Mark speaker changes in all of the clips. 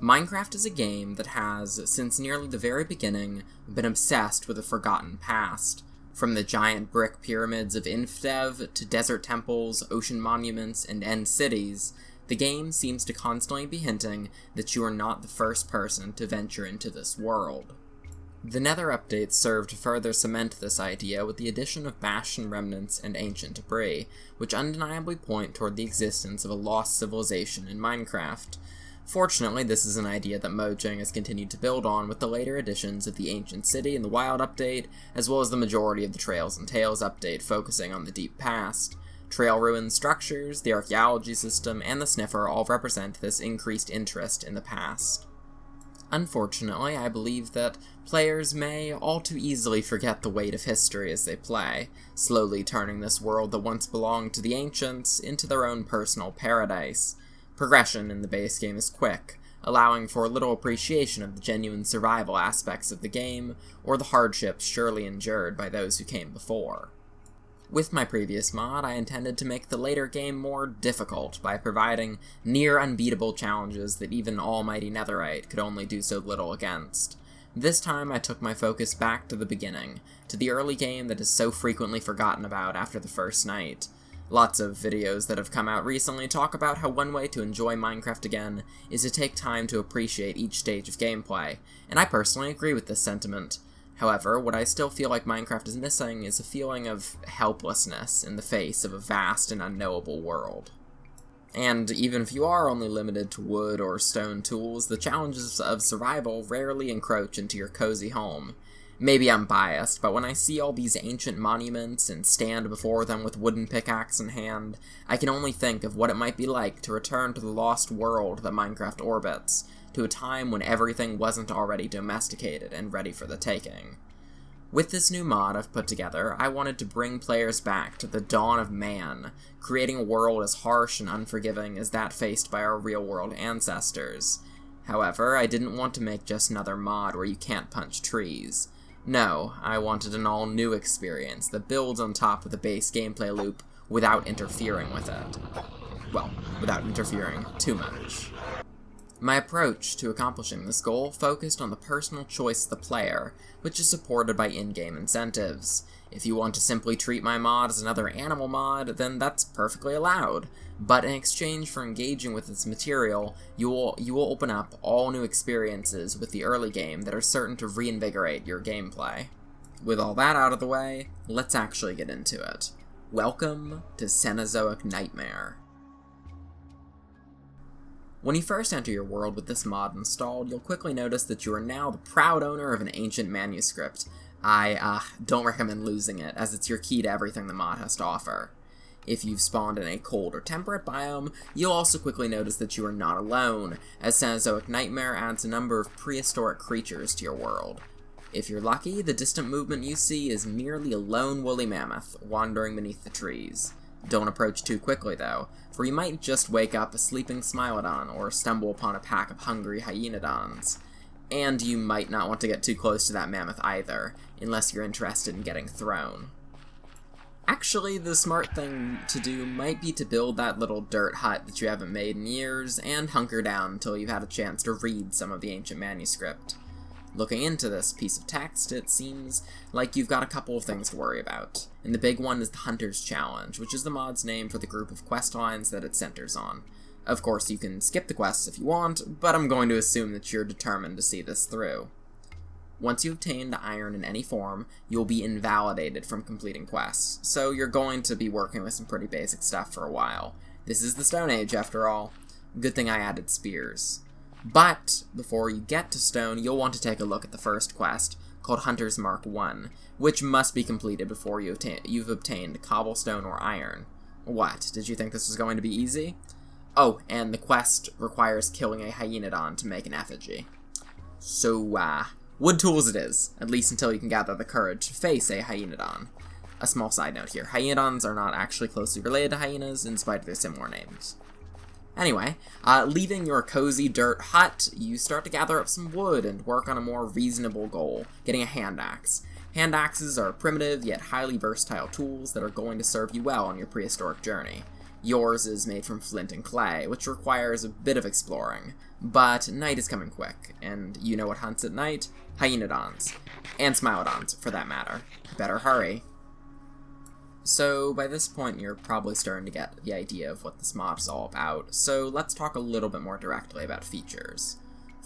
Speaker 1: Minecraft is a game that has, since nearly the very beginning, been obsessed with a forgotten past. From the giant brick pyramids of InfDev to desert temples, ocean monuments, and end cities, the game seems to constantly be hinting that you are not the first person to venture into this world. The Nether updates serve to further cement this idea with the addition of Bastion remnants and ancient debris, which undeniably point toward the existence of a lost civilization in Minecraft. Fortunately, this is an idea that Mojang has continued to build on with the later additions of the Ancient City and the Wild update, as well as the majority of the Trails and Tales update focusing on the deep past. Trail ruins structures, the archaeology system, and the Sniffer all represent this increased interest in the past. Unfortunately, I believe that players may all too easily forget the weight of history as they play, slowly turning this world that once belonged to the ancients into their own personal paradise. Progression in the base game is quick, allowing for little appreciation of the genuine survival aspects of the game, or the hardships surely endured by those who came before. With my previous mod, I intended to make the later game more difficult by providing near unbeatable challenges that even almighty Netherite could only do so little against. This time I took my focus back to the beginning, to the early game that is so frequently forgotten about after the first night. Lots of videos that have come out recently talk about how one way to enjoy Minecraft again is to take time to appreciate each stage of gameplay, and I personally agree with this sentiment. However, what I still feel like Minecraft is missing is a feeling of helplessness in the face of a vast and unknowable world. And even if you are only limited to wood or stone tools, the challenges of survival rarely encroach into your cozy home. Maybe I'm biased, but when I see all these ancient monuments and stand before them with wooden pickaxe in hand, I can only think of what it might be like to return to the lost world that Minecraft orbits, to a time when everything wasn't already domesticated and ready for the taking. With this new mod I've put together, I wanted to bring players back to the dawn of man, creating a world as harsh and unforgiving as that faced by our real-world ancestors. However, I didn't want to make just another mod where you can't punch trees. No, I wanted an all-new experience that builds on top of the base gameplay loop without interfering with it. Well, without interfering too much. My approach to accomplishing this goal focused on the personal choice of the player, which is supported by in-game incentives. If you want to simply treat my mod as another animal mod, then that's perfectly allowed, but in exchange for engaging with its material, you will open up all new experiences with the early game that are certain to reinvigorate your gameplay. With all that out of the way, let's actually get into it. Welcome to Cenozoic Nightmare. When you first enter your world with this mod installed, you'll quickly notice that you are now the proud owner of an ancient manuscript. I don't recommend losing it, as it's your key to everything the mod has to offer. If you've spawned in a cold or temperate biome, you'll also quickly notice that you are not alone, as Cenozoic Nightmare adds a number of prehistoric creatures to your world. If you're lucky, the distant movement you see is merely a lone woolly mammoth wandering beneath the trees. Don't approach too quickly, though, for you might just wake up a sleeping Smilodon or stumble upon a pack of hungry Hyenodons. And you might not want to get too close to that mammoth either, unless you're interested in getting thrown. Actually, the smart thing to do might be to build that little dirt hut that you haven't made in years, and hunker down until you've had a chance to read some of the ancient manuscript. Looking into this piece of text, it seems like you've got a couple of things to worry about, and the big one is the Hunter's Challenge, which is the mod's name for the group of quest lines that it centers on. Of course, you can skip the quests if you want, but I'm going to assume that you're determined to see this through. Once you've obtained iron in any form, you'll be invalidated from completing quests, so you're going to be working with some pretty basic stuff for a while. This is the Stone Age, after all. Good thing I added spears. But, before you get to stone, you'll want to take a look at the first quest, called Hunter's Mark 1, which must be completed before you've obtained cobblestone or iron. What, did you think this was going to be easy? Oh, and the quest requires killing a Hyenodon to make an effigy. So, wood tools it is, at least until you can gather the courage to face a Hyenodon. A small side note here, Hyenodons are not actually closely related to hyenas, in spite of their similar names. Anyway, leaving your cozy dirt hut, you start to gather up some wood and work on a more reasonable goal, getting a hand axe. Hand axes are primitive yet highly versatile tools that are going to serve you well on your prehistoric journey. Yours is made from flint and clay, which requires a bit of exploring. But night is coming quick, and you know what hunts at night? Hyenodons. And Smilodons, for that matter. Better hurry. So, by this point, you're probably starting to get the idea of what this mod is all about, so let's talk a little bit more directly about features.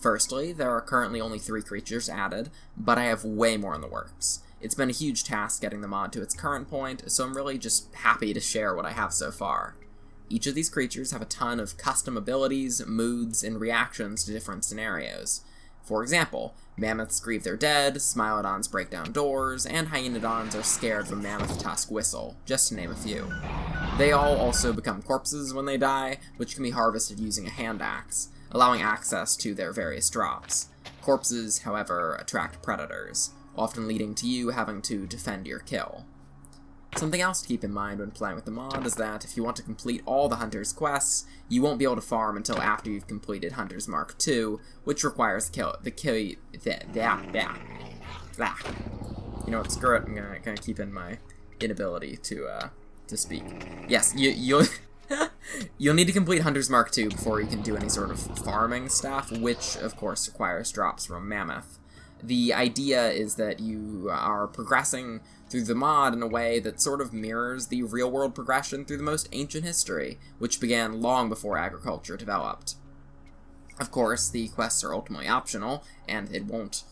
Speaker 1: Firstly, there are currently only 3 creatures added, but I have way more in the works. It's been a huge task getting the mod to its current point, so I'm really just happy to share what I have so far. Each of these creatures have a ton of custom abilities, moods, and reactions to different scenarios. For example, mammoths grieve their dead, Smilodons break down doors, and Hyenodons are scared from mammoth tusk whistle, just to name a few. They all also become corpses when they die, which can be harvested using a hand axe, allowing access to their various drops. Corpses, however, attract predators, often leading to you having to defend your kill. Something else to keep in mind when playing with the mod is that if you want to complete all the Hunter's quests, you won't be able to farm until after you've completed Hunter's Mark II, which requires You know what, screw it, I'm gonna keep in my inability to speak. Yes, you'll need to complete Hunter's Mark II before you can do any sort of farming stuff, which, of course, requires drops from Mammoth. The idea is that you are progressing through the mod in a way that sort of mirrors the real-world progression through the most ancient history, which began long before agriculture developed. Of course, the quests are ultimately optional, and it won't,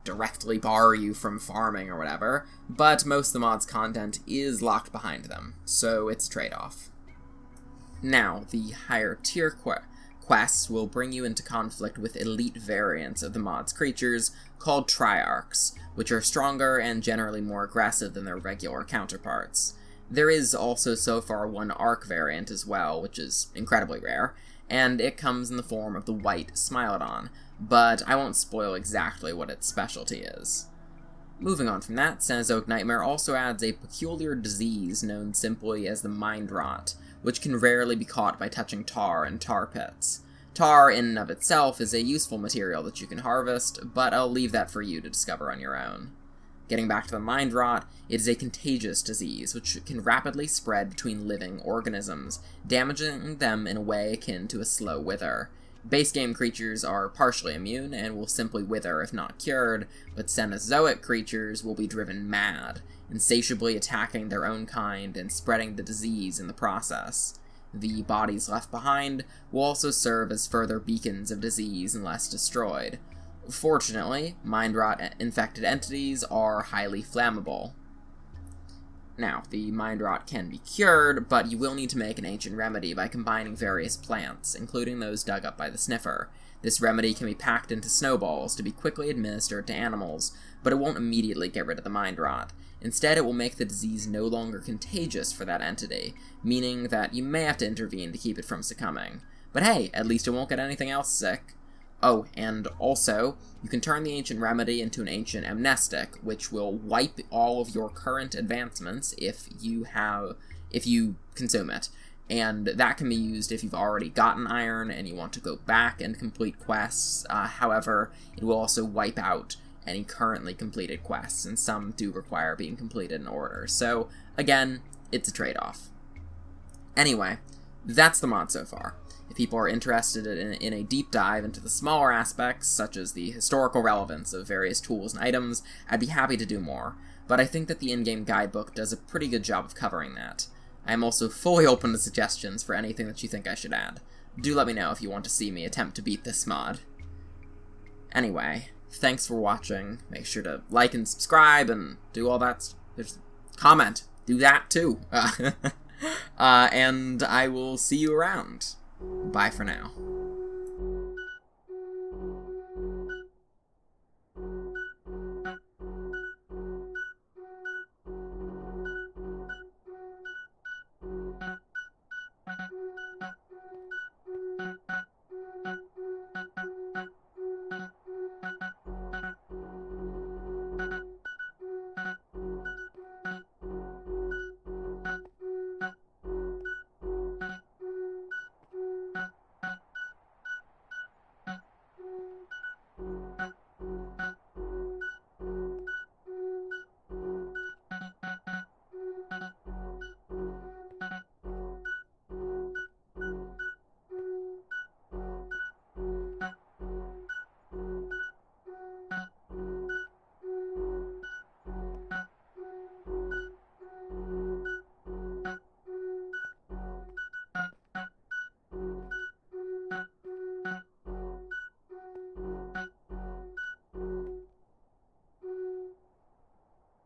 Speaker 1: directly bar you from farming or whatever, but most of the mod's content is locked behind them, so it's a trade-off. Now, the higher tier quests will bring you into conflict with elite variants of the mod's creatures called Triarchs, which are stronger and generally more aggressive than their regular counterparts. There is also so far one Arc variant as well, which is incredibly rare, and it comes in the form of the white Smilodon, but I won't spoil exactly what its specialty is. Moving on from that, Cenozoic Nightmare also adds a peculiar disease known simply as the Mind Rot, which can rarely be caught by touching tar and tar pits. Tar, in and of itself, is a useful material that you can harvest, but I'll leave that for you to discover on your own. Getting back to the Mind Rot, it is a contagious disease, which can rapidly spread between living organisms, damaging them in a way akin to a slow wither. Base game creatures are partially immune and will simply wither if not cured, but Cenozoic creatures will be driven mad, insatiably attacking their own kind and spreading the disease in the process. The bodies left behind will also serve as further beacons of disease unless destroyed. Fortunately, Mind Rot-infected entities are highly flammable. Now, the Mind Rot can be cured, but you will need to make an ancient remedy by combining various plants, including those dug up by the Sniffer. This remedy can be packed into snowballs to be quickly administered to animals, but it won't immediately get rid of the Mind Rot. Instead, it will make the disease no longer contagious for that entity, meaning that you may have to intervene to keep it from succumbing. But hey, at least it won't get anything else sick. Oh, and also, you can turn the Ancient Remedy into an Ancient Amnestic, which will wipe all of your current advancements if you consume it. And that can be used if you've already gotten Iron and you want to go back and complete quests. However, it will also wipe out any currently completed quests, and some do require being completed in order. So, again, it's a trade-off. Anyway, that's the mod so far. If people are interested in a deep dive into the smaller aspects, such as the historical relevance of various tools and items, I'd be happy to do more, but I think that the in-game guidebook does a pretty good job of covering that. I am also fully open to suggestions for anything that you think I should add. Do let me know if you want to see me attempt to beat this mod. Anyway, thanks for watching. Make sure to like and subscribe and do all that. There's comment. Do that too. And I will see you around. Bye for now.